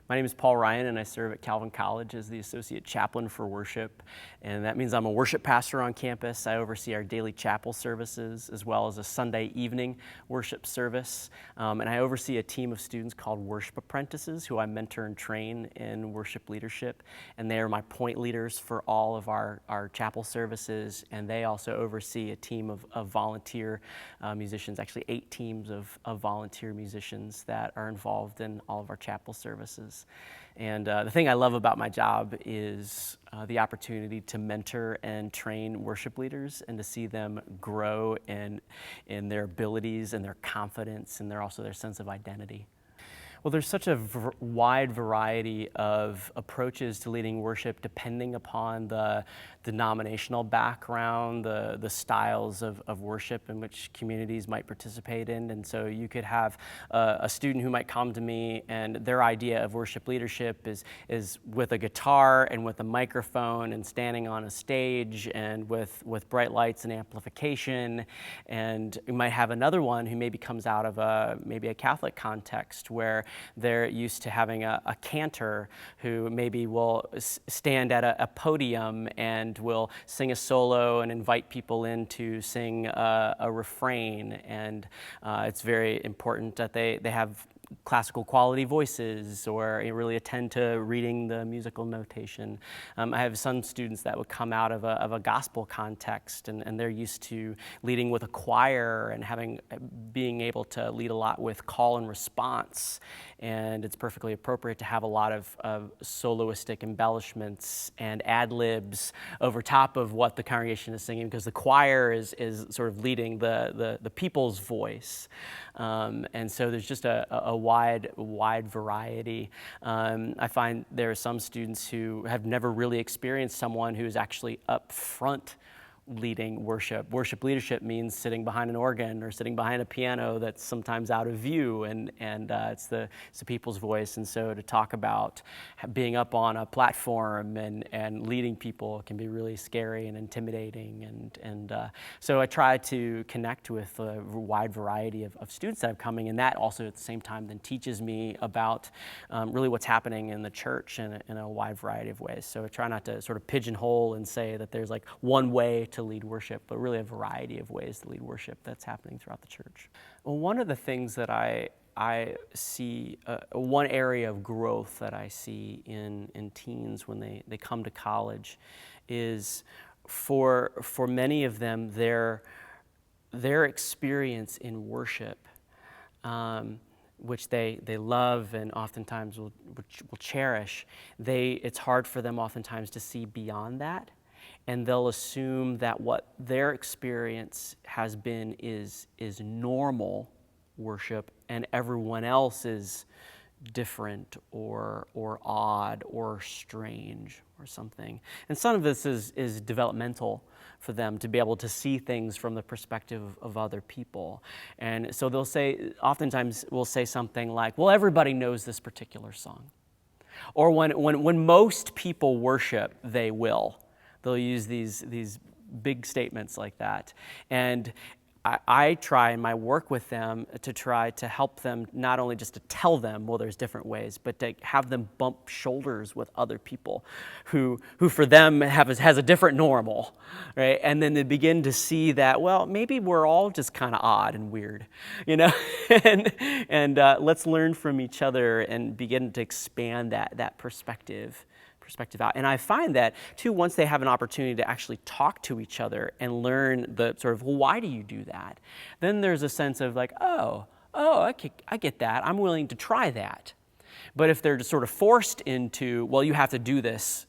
My name is Paul Ryan, and I serve at Calvin College as the Associate Chaplain for Worship. And that means I'm a worship pastor on campus. I oversee our daily chapel services as well as a Sunday evening worship service. And I oversee a team of students called Worship Apprentices who I mentor and train in worship leadership. And they are my point leaders for all of our chapel services. And they also oversee a team of volunteer musicians, actually 8 teams of volunteer musicians that are involved in all of our chapel services. And the thing I love about my job is the opportunity to mentor and train worship leaders and to see them grow in their abilities and their confidence and also their sense of identity. Well, there's such a wide variety of approaches to leading worship depending upon the denominational background, the styles of worship in which communities might participate in. And so you could have a student who might come to me and their idea of worship leadership is with a guitar and with a microphone and standing on a stage and with bright lights and amplification. And you might have another one who maybe comes out of maybe a Catholic context where they're used to having a cantor who maybe will stand at a podium and will sing a solo and invite people in to sing a refrain. And it's very important that they have classical quality voices or really attend to reading the musical notation. I have some students that would come out of a gospel context and they're used to leading with a choir and being able to lead a lot with call and response. And it's perfectly appropriate to have a lot of soloistic embellishments and ad-libs over top of what the congregation is singing, because the choir is sort of leading the people's voice. And so there's just a wide variety. I find there are some students who have never really experienced someone who is actually up front leading worship. Worship leadership means sitting behind an organ or sitting behind a piano that's sometimes out of view, and it's the people's voice. And so to talk about being up on a platform and leading people can be really scary and intimidating. And so I try to connect with a wide variety of students that are coming, and that also at the same time then teaches me about really what's happening in the church in a wide variety of ways. So I try not to sort of pigeonhole and say that there's like one way to lead worship, but really a variety of ways to lead worship that's happening throughout the church. Well, one of the things that I see, one area of growth that I see in teens when they come to college is for many of them, their experience in worship, which they love and oftentimes will cherish, it's hard for them oftentimes to see beyond that. And they'll assume that what their experience has been is normal worship, and everyone else is different or odd or strange or something. And some of this is developmental for them to be able to see things from the perspective of other people. And so oftentimes we'll say something like, well, everybody knows this particular song. Or when most people worship, they will. They'll use these big statements like that. And I try in my work with them to try to help them not only just to tell them, well, there's different ways, but to have them bump shoulders with other people who for them has a different normal, right? And then they begin to see that, well, maybe we're all just kind of odd and weird, and let's learn from each other and begin to expand that perspective out. And I find that, too, once they have an opportunity to actually talk to each other and learn the sort of, well, why do you do that? Then there's a sense of like, I get that. I'm willing to try that. But if they're just sort of forced into, well, you have to do this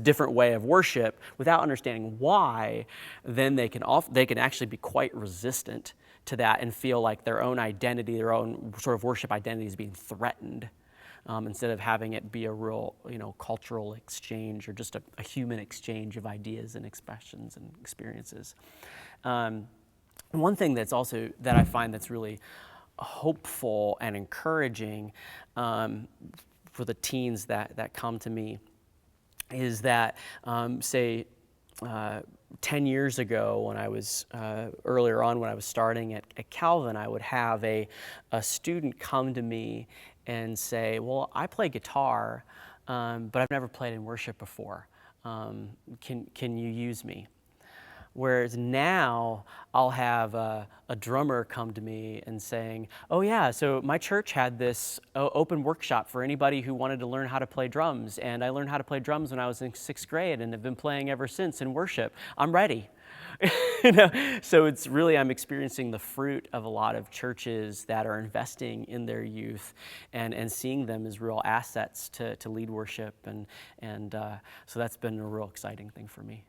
different way of worship without understanding why, then they can actually be quite resistant to that and feel like their own identity, their own sort of worship identity is being threatened. Instead of having it be a real, cultural exchange or just a human exchange of ideas and expressions and experiences. One thing that I find that's really hopeful and encouraging for the teens that come to me is that, 10 years ago, when I was earlier on when I was starting at Calvin, I would have a student come to me and say, well, I play guitar, but I've never played in worship before. Can you use me? Whereas now I'll have a drummer come to me and saying, oh yeah, so my church had this open workshop for anybody who wanted to learn how to play drums. And I learned how to play drums when I was in 6th grade and have been playing ever since in worship. I'm ready. So it's really, I'm experiencing the fruit of a lot of churches that are investing in their youth and seeing them as real assets to lead worship. And so that's been a real exciting thing for me.